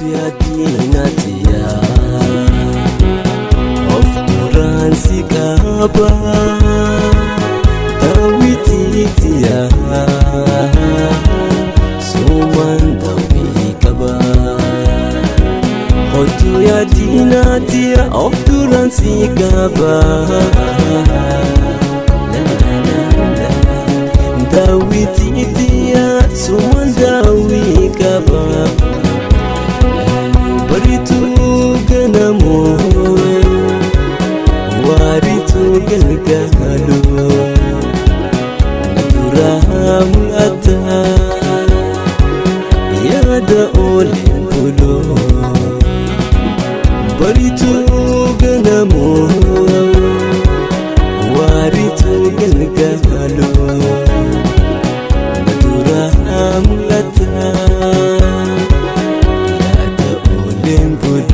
ya dinatiya of Quran sikaba tawitiya suman tawikaba hotu ya dinatiya of Quran sikaba tawitiya suman tawikaba baritu ganamo waritu galgalo naturamu ata yada olen kulo baritu ganamo waritu galgalo naturamu ata Good.